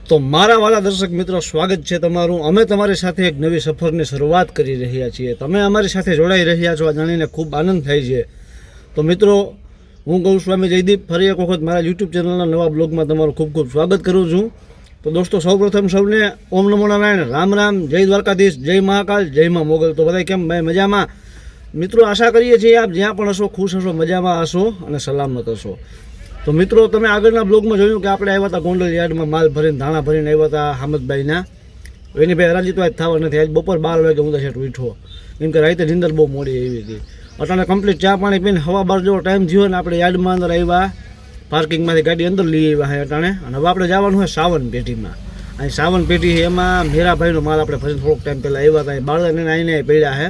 તો મારા વાલા દર્શક મિત્રો, સ્વાગત છે તમારું. અમે તમારી સાથે એક નવી સફરની શરૂઆત કરી રહ્યા છીએ. તમે અમારી સાથે જોડાઈ રહ્યા છો, આ જાણીને ખૂબ આનંદ થાય છે. તો મિત્રો, હું ગૌસ્વામી જયદીપ ફરી એક વખત મારા યુટ્યુબ ચેનલના નવા બ્લોગમાં તમારું ખૂબ ખૂબ સ્વાગત કરું છું. તો દોસ્તો, સૌપ્રથમ સૌને ઓમ નમો નારાયણ, રામ રામ, જય દ્વારકાધીશ, જય મહાકાલ, જય મા મોગલ. તો બધા કેમ ભાઈ, મજામાં? મિત્રો, આશા કરીએ છીએ આપ જ્યાં પણ હશો ખુશ હશો, મજામાં હશો અને સલામત હશો. તો મિત્રો, તમે આગળના બ્લોગમાં જોયું કે આપણે આવ્યા હતા ગોંડલ યાર્ડમાં માલ ભરીને, ધાણા ભરીને આવ્યા હતા હામદભાઈના. એની ભાઈ હરાજી તો આજ થવા નથી. આજ બપોર 12 વાગે હું તો સેટ ઉઠો, કેમ કે રાતે નિંદર બહુ મોડી આવી હતી. અટાણે કમ્પ્લીટ ચા પાણી પીને હવા બાર જેવો ટાઈમ થયો ને આપણે યાર્ડમાં અંદર આવ્યા, પાર્કિંગમાંથી ગાડી અંદર લઈ આવ્યા છે અટાણે. અને હવે આપણે જવાનું હોય સાવન પેઢીમાં. અહીં સાવન પેઢી એમાં મેરાભાઈનો માલ આપણે ફરીને થોડોક ટાઈમ પહેલાં આવ્યા હતા. બાળદાને આવીને પડ્યા છે,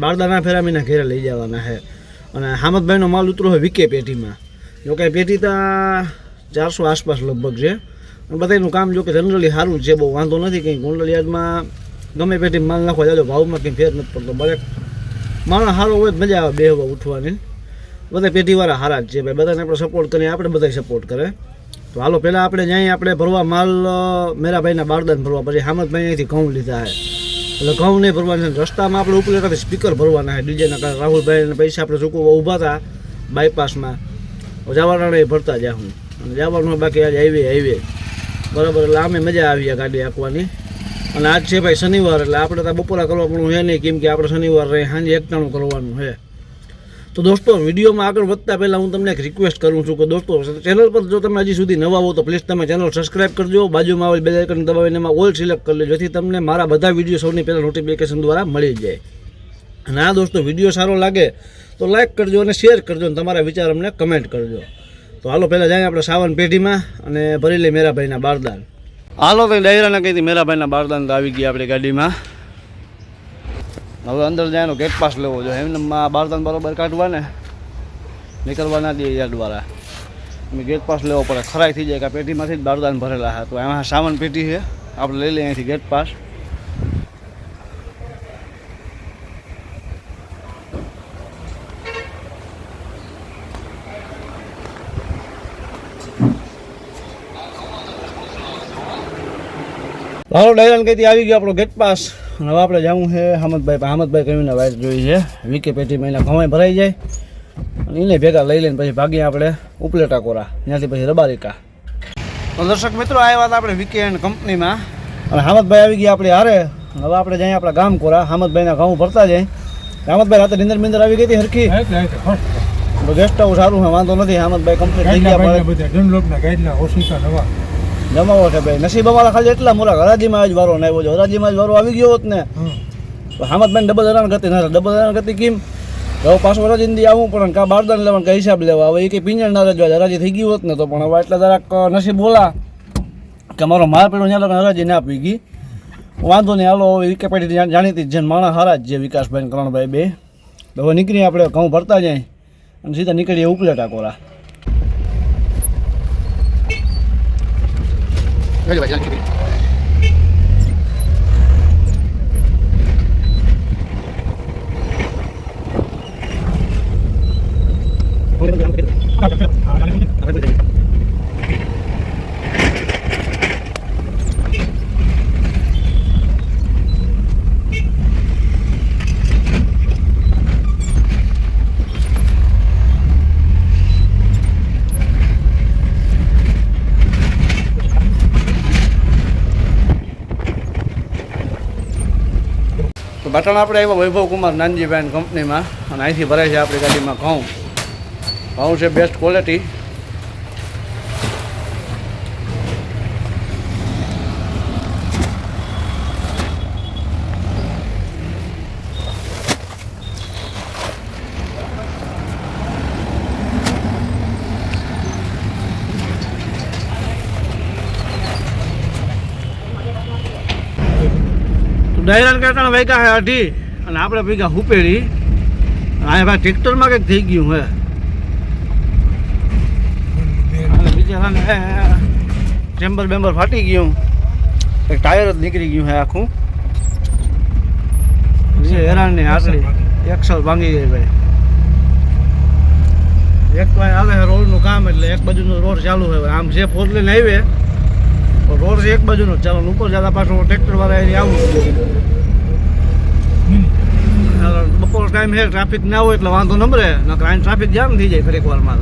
બાળદાના ફેરામીના ઘેરે લઈ જવાના છે. અને હામદભાઈનો માલ ઉતરો હોય વીકે પેઢીમાં. જો કે પેઢી તો 400 આસપાસ લગભગ છે. અને બધાનું કામ જો કે જનરલી સારું છે, બહુ વાંધો નથી. કંઈ ગોંડલ યાર્ડમાં ગમે પેઢી માલ નાખવા જાજો, ભાવમાં કંઈ ફેર નથી પડતો. બરે માણસ સારો હોય મજા આવે બેહવા ઉઠવાની. બધા પેઢીવાળા સારા જ છે ભાઈ, બધાને આપણે સપોર્ટ કરીએ, આપણે બધા સપોર્ટ કરે. તો હાલો પહેલાં આપણે જ્યાં આપણે ભરવા માલ મેરાભાઈના બારદાન ભરવા, પછી હામદભાઈ અહીંથી ઘઉં લીધા છે. એટલે ઘઉં નહીં ભરવાના, રસ્તામાં આપણે ઉપલેટાથી સ્પીકર ભરવાના છે ડીજેના કારણે. રાહુલભાઈને પૈસા આપણે ચૂકવવા ઊભા હતા બાયપાસમાં, જવાના એ ભરતા જ્યાં હું અને જવાનું બાકી આજે હાઈવે બરાબર. એટલે આમે મજા આવી આ ગાડી હાંકવાની. અને આજ છે ભાઈ શનિવાર, એટલે આપણે ત્યાં બપોરા કરવા પણ છે નહીં, કેમ કે આપણે શનિવાર રહે સાંજે એકટાણું કરવાનું છે. તો દોસ્તો, વિડીયોમાં આગળ વધતા પહેલાં હું તમને એક રિક્વેસ્ટ કરું છું કે દોસ્તો, ચેનલ પર જો તમે હજી સુધી નવા હો તો પ્લીઝ તમે ચેનલ સબસ્ક્રાઈબ કરજો, બાજુમાં આવેલ બેલ આઇકન દબાવીને એમાં ઓલ સિલેક્ટ કરી લેજો, જેથી તમને મારા બધા વિડીયો સૌથી પહેલાં નોટિફિકેશન દ્વારા મળી જાય. અને આ દોસ્તો, વિડીયો સારો લાગે તો લાઈક કરજો અને શેર કરજો અને તમારા વિચાર અમને કમેન્ટ કરજો. તો હાલો પહેલાં જાય આપણે સાવન પેઢીમાં અને ભરી લઈએ મેરાભાઈના બારદાન. હાલો તો ડાયરાને કહી હતી મેરાભાઈના બારદાન તો આવી ગયા આપણી ગાડીમાં. હવે અંદર જાય ગેટ પાસ લેવો જોઈએ. એમને બારદાન બરાબર કાઢવા ને નીકળવા ના દે યાર્ડવાળા. એમ ગેટ પાસ લેવો પડે, ખરાઈ થઈ જાય કે પેઢીમાંથી જ બારદાન ભરેલા છે. તો એમાં સાવન પેઢી છે, આપણે લઈ લઈએ અહીંથી ગેટ પાસ. હાલો ડાયરાને કહીથી આવી ગયો આપણો ગેટ પાસ. હવે આપણે જવું છે હામદભાઈ કહીને વાઇટ જોઈ છે વીકે પેટીમાં. એના ઘઉં ભરાઈ જાય અને એને ભેગા લઈ લઈને પછી ભાગીએ આપણે ઉપલેટા કોરા, ત્યાંથી પછી રબારિકા. તો દર્શક મિત્રો, આવ્યા હતા આપણે વીકે એન્ડ કંપનીમાં અને હામદભાઈ આવી ગયા આપણે હારે. હવે આપણે જઈએ આપણા ગામ કોરા, હામદભાઈના ઘઉં ભરતા જાય. હામદભાઈ રાતે નિંદર આવી ગઈ હતી હરખી? ગેસ્ટ હાઉસ સારું છે, વાંધો નથી. હામદભાઈ કમ્પ્લીટ થઈ ગયા જમાવો છે ભાઈ. નસીબ અમારા ખાલી એટલા મોરા હરાજીમાં જ વારો ને આવ્યો છે. હરાજીમાં જ વારો આવી ગયો હોત ને તો હામદભાઈ ડબલ હેરાન કરતી ના. ડબલ હેરાન કરતી કેમ? હવે પાછું હરાજી આવવું પડે ને કાં બારદાન લેવાનું કાં હિસાબ લેવા. હવે એ કંઈ પિંજણ ના રજવા, હરાજી થઈ ગયું હોત ને તો. પણ હવે એટલા જરાક નસીબ બોલા કે મારો માલ પેલો ત્યાં લગન હરાજી ના આપી ગઈ. વાંધો નહીં, હાલો હવે વીકે પેઢી જાણીતી જ છે, માણસ હારા જ છે વિકાસભાઈ કરણભાઈ બે. હવે નીકળીએ આપણે ઘઉં ભરતા જાય અને સીધા નીકળીએ ઉપલેટા કોરા. બટન આપણે આવ્યા વૈભવ કુમાર નાનજીભાઈ કંપનીમાં અને અહીંથી ભરાય છે આપણી ગાડીમાં ઘઉં. ઘઉં છે બેસ્ટ ક્વોલિટી. ડાયરાન કાંટાણા વાગ્યા છે 8 અને આપણે ભેગા હુપેડી. આ ભાઈ ટ્રેક્ટરમાં કંઈક થઈ ગયું હે બિચારાને, ચેમ્બર ફાટી ગયું, એક ટાયર જ નીકળી ગયું છે આખું. હેરાન ને આટલી એક્સલ ભાંગી ગઈ ભાઈ. એક તો હાલે રોડનું કામ, એટલે એક બાજુનો રોડ ચાલુ હોય. આમ છે 4 લેન હાઈવે, રોડ છે એક બાજુનો, ચાલો ઉપર જતા પાછું ટ્રેક્ટરવાળા એની આવું બપોર ટાઈમ છે, ટ્રાફિક ના હોય એટલે વાંધો નંબરે, નકર અહીં ટ્રાફિક જામ થઈ જાય ફરી એક વારમાં.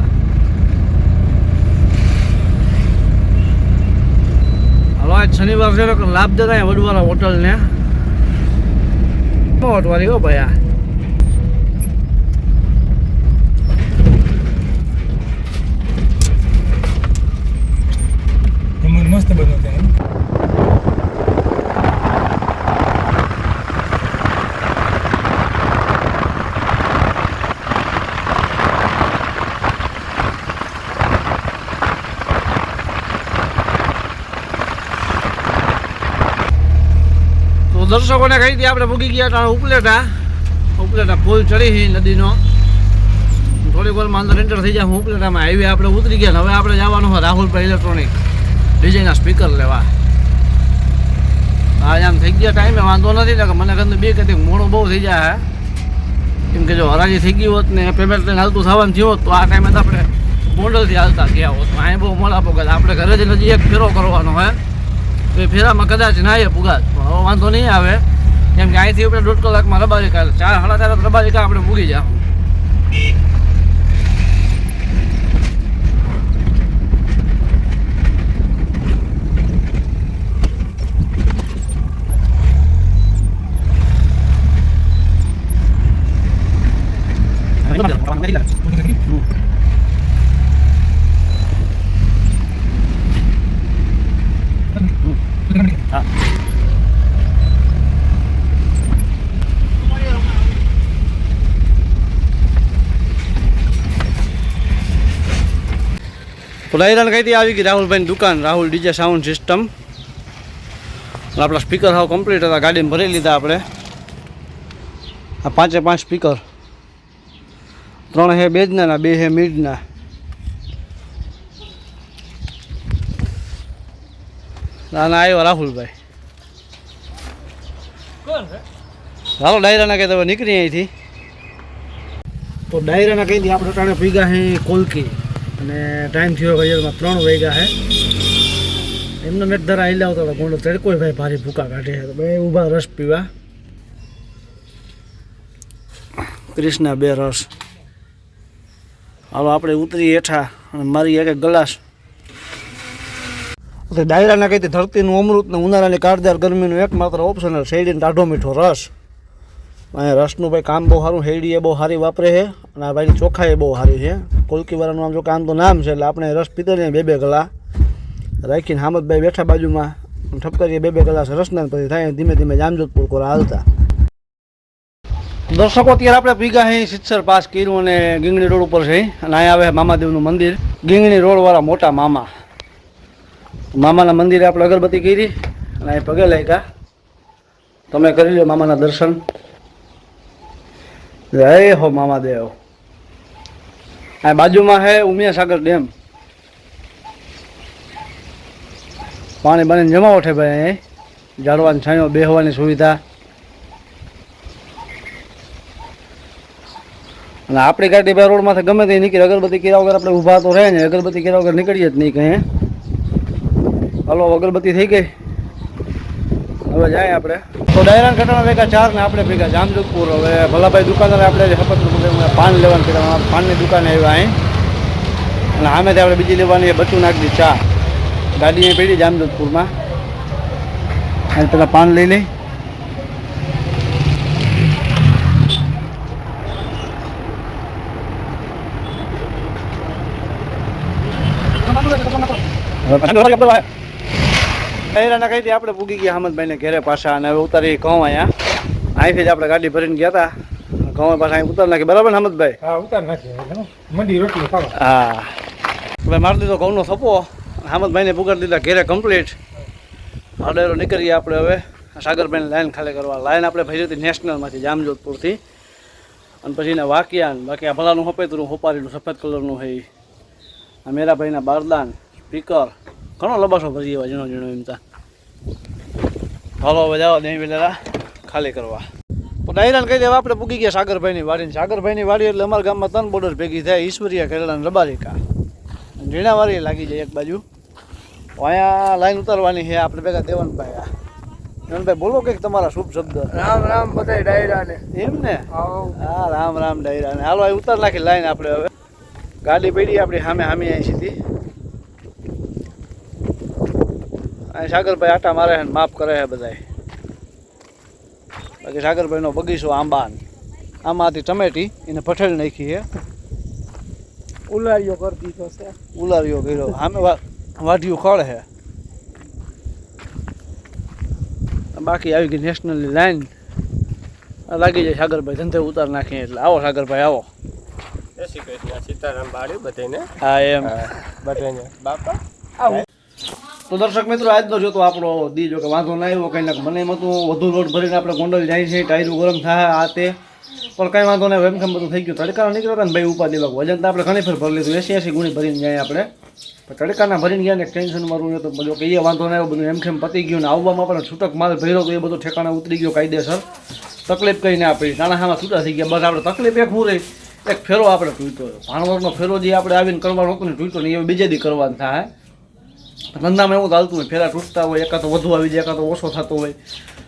હાલો આજ શનિવાર છે લાભ દેતા વડવાળા હોટલને વટવારી હો ભાઈ. આ મસ્ત બન્યો ત્યાં. દર્શકોને કહી દઈએ આપણે પૂગી ગયા હતા ઉપલેટા પુલ ચડી નદીનો. થોડીક વારમાં અંદર એન્ટર થઈ જાય હું ઉપલેટામાં હાઈવે આપણે ઉતરી ગયા. હવે આપણે જવાનું હોય રાહુલભાઈ ઇલેક્ટ્રોનિક ડીજેના સ્પીકર લેવા. હા આમ થઈ ગયા ટાઈમે વાંધો નથી ને, મને કદાચ બે કદી મોડું બહુ થઈ જાય. કેમ કે જો હરાજી થઈ ગઈ હોત ને પેમેન્ટ લઈને હાલતું થવાનું થયું હોત તો આ ટાઈમે તો આપણે ગોંડલથી હાલતા ગયા હોત. અહીં બહુ મોડા પોગાત, આપણે ઘરેથી નજીક એક ફેરો કરવાનો હોય તો એ ફેરામાં કદાચ ના એ પુગાત. પણ હવે વાંધો નહીં આવે, કેમ કે અહીંથી આપણે 1.5 કલાકમાં રબારિકા 4-4.5 રબારિકા આપણે પૂગી જાવ. તો ડાયરાને કહીથી આવી ગઈ રાહુલભાઈની દુકાન, રાહુલ ડીજે સાઉન્ડ સિસ્ટમ. આપણા સ્પીકર હાવ કમ્પ્લીટ હતા, ગાડીમાં ભરી લીધા આપણે. આ 5 સ્પીકર, 3 છે બેજના, 2 છે મીડના. ના આવ્યો રાહુલભાઈ. હાલો ડાયરાના કહી હવે નીકળી અહીંથી. તો ડાયરાના કહી દઈએ આપણે ટાણે ભીગા હે કોલકી અને ટાઈમ થયો ગયેલમાં 3 વાગ્યા છે. એમને મેં ધરા આવી લાવતો હતો ગોંડો તડકો ભાઈ ભારી ભૂકા કાઢે છે તો ભાઈ ઊભા રસ પીવા. ક્રિષ્ના 2 રસ. હાલો આપણે ઉતરી હેઠા અને મારી એક ગ્લાસ. ડાયરાના કહી ધરતીનું અમૃત ને ઉનાળાની કાળજાર ગરમીનું એકમાત્ર ઓપ્શનલ શેરડીનો ટાઢો મીઠો રસ. અહીંયા રસનું ભાઈ કામ બહુ સારું, શેરડી એ બહુ સારી વાપરે છે અને આ ભાઈની ચોખ્ખાઈ બહુ સારી છે. કોલકીવાળાનું આમ જો કામ તો નામ છે એટલે આપણે રસ પીતો ને 2 ગલા રાખીને હામદભાઈ બેઠા બાજુમાં ઠપકરીએ 2 ગ્લાસ રસના પછી થાય ધીમે ધીમે જામજોધપુર કોરા હાલતા. દર્શકો અત્યારે આપણે ભીગા છે સિત્સર પાસ કર્યું અને ગીંગણી રોડ ઉપર છે અને અહીંયા આવે મામાદેવનું મંદિર. ગીંગણી રોડવાળા મોટા મામાના મંદિરે આપણે અગરબત્તી કરી અને અહીં પગે લાગ્યા. તમે કરી લો મામાના દર્શન. જય હો મામાદેવ. આ બાજુમાં છે ઉમિયા સાગર ડેમ. પાણી બનીને જમાવો છે ભાઈ. અહીં ઝાડવાની છાંયો, બેહવાની સુવિધા. અને આપણી ગાડી ભાઈ રોડમાંથી ગમે તે નીકળી, અગરબત્તી કર્યા વગર આપણે ઊભા તો રહે ને, અગરબત્તી કર્યા વગર નીકળીએ જ નહીં કંઈ. હલો અગરબત્તી થઈ ગઈ, હવે જાય આપણે. તો ડાયરાન ઘટાણા ભેગા 4 ને આપણે ભેગા જામજોધપુર. હવે ભલાભાઈ દુકાનદારે આપણે હપત પાન લેવાનું કીધા, પાનની દુકાને આવ્યા અહીં અને આમેથી આપણે બીજી લેવાની બચ્ચું નાખી દી ચા. ગાડી અહીં પડી જામજોધપુરમાં. અને પેલા પાન લઈ લઈ. ડાયરાના કહી દઈએ આપણે પૂગી ગયા હમદભાઈને ઘેરે પાછા અને હવે ઉતારી ઘઉં અહીંયા. અહીંથી જ આપણે ગાડી ભરીને ગયા હતા. ઘઉં પાછા અહીં ઉતાર નાખી, બરાબર ને હમદભાઈ? હા ઉતાર નાખી મંડી રોટલી ખાવા. હા ભાઈ મારી દીધો ઘઉંનો થપ્પો. હમદભાઈને પુગાડી દીધા ઘેરે કમ્પ્લીટ. આડેરો નીકળીએ આપણે હવે સાગરભાઈને લાઈન ખાલી કરવા. લાઈન આપણે ભરી હતી નેશનલમાંથી જામજોધપુરથી અને પછી એને વાકિયા આ ભલાનું સફેદનું હોપારીનું સફેદ કલરનું છે. આ મેરાભાઈના બારદાન સ્પીકર ઘણો લબાસો ભરી એવા ઝીણો એમતા. હાલો હવે જાઓ દહીં વેલેરા ખાલી કરવા. તો ડાયરાને કહી દેવા આપણે પૂગી ગયા સાગરભાઈની વાડીને. સાગરભાઈની વાડી એટલે અમારા ગામમાં 3 બોર્ડર ભેગી થાય, ઈશ્વરિયા, કેરળા અને રબારિકા. ઝીણાવાળી લાગી જાય એક બાજુ. અહીંયા લાઈન ઉતારવાની છે આપણે ભેગા દેવનભાઈ. દેવનભાઈ બોલો કંઈક તમારા શુભ શબ્દ. રામ રામ બધાય ડાયરા ને એમ ને? આવો હા, રામ રામ ડાયરા ને. હાલો અહીં ઉતાર નાખી લાઈન આપણે હવે. ગાડી પડી આપણી સામે સામે અહીં સીધી. અહીં સાગરભાઈ આટા મારે છે ને માફ કરે છે બધાય. બાકી સાગરભાઈનો બગીચો આંબા આમાંથી ટમેટી એને પઠેલ નાખી છે. ઉલારીઓ કરી દીધો છે. ઉલારીઓ કર્યો સામે વાઢિયું ખળ છે. બાકી આવી ગઈ નેશનલની લાઈન લાગી જાય. સાગરભાઈ ધંધે ઉતાર નાખીએ એટલે આવો સાગરભાઈ આવો. જય શ્રી કૃષ્ણ, સીતારામ બાળી બધાને. હા એમ. બધાને બાપા. તો દર્શક મિત્રો આજનો જોતો આપણો દીજો કે વાંધો ના આવ્યો કંઈ ના મને એમાં તો વધુ લોડ ભરીને આપણે ગોંડલ જાય છે ટાયરું ગરમ થાય આ તે પણ કાંઈ વાંધો નહીં એમ કેમ બધું થઈ ગયું. તડકાનો નીકળ્યો ને ભાઈ ઉપાધિ વાળું વજન તો આપણે ઘણી ફેર ભરી લીધું 80 ગુણી ભરીને જાય આપણે. પણ તડકાના ભરીને ગયા ને ટેન્શન મારું તો બધું કે એ વાંધો ના આવ્યો બધું એમ કેમ પતી ગયું ને આવવામાં પણ છૂટક માલ ભર્યો તો એ બધું ઠેકાણે ઉતરી ગયો કાયદેસર. તકલીફ કંઈ ના આપી તાણાહામાં છૂટા થઈ ગયા. બસ આપણે તકલીફ એક હું રહી એક ફેરો આપણે તૂટ્યો ભાણવરનો ફેરો જે આપણે આવીને કરવાનો હતો ને તૂટ્યો નહીં એ બીજે દી કરવાનું થાય. ધંધામાં એવું ચાલતું હોય ફેરા તૂટતા હોય એકાદ તો વધુ આવી જાય એકાદ તો ઓછો થતો હોય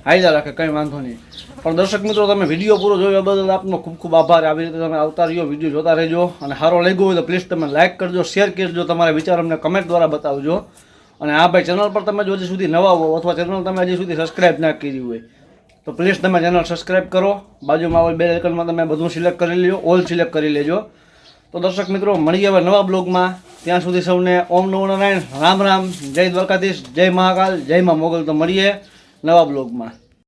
હાઈલા રાખે કંઈ વાંધો નહીં. પણ દર્શક મિત્રો તમે વિડીયો પૂરો જોયો બદલ આપનો ખૂબ ખૂબ આભાર. આવી રીતે તમે આવતા રહ્યો વિડીયો જોતા રહેજો અને સારો લાગ્યો હોય તો પ્લીઝ તમે લાઇક કરજો શેર કરજો તમારા વિચાર અમને કમેન્ટ દ્વારા બતાવજો. અને હા ભાઈ ચેનલ પર તમે જો હજી સુધી નવા હો અથવા ચેનલ તમે હજી સુધી સબસ્ક્રાઈબ ના કરી હોય તો પ્લીઝ તમે ચેનલ સબસ્ક્રાઈબ કરો. બાજુમાં આવેલ બે આઇકનમાં તમે બધું સિલેક્ટ કરી લ્યો ઓલ સિલેક્ટ કરી લેજો. તો દર્શક મિત્રો મળીએ હવે નવા બ્લોગમાં. ત્યાં સુધી સૌને ઓમ નમો નારાયણ રામ રામ જય દ્વારકાધીશ જય મહાકાલ જય મા મોગલ. તો મળીએ નવા બ્લોગમાં.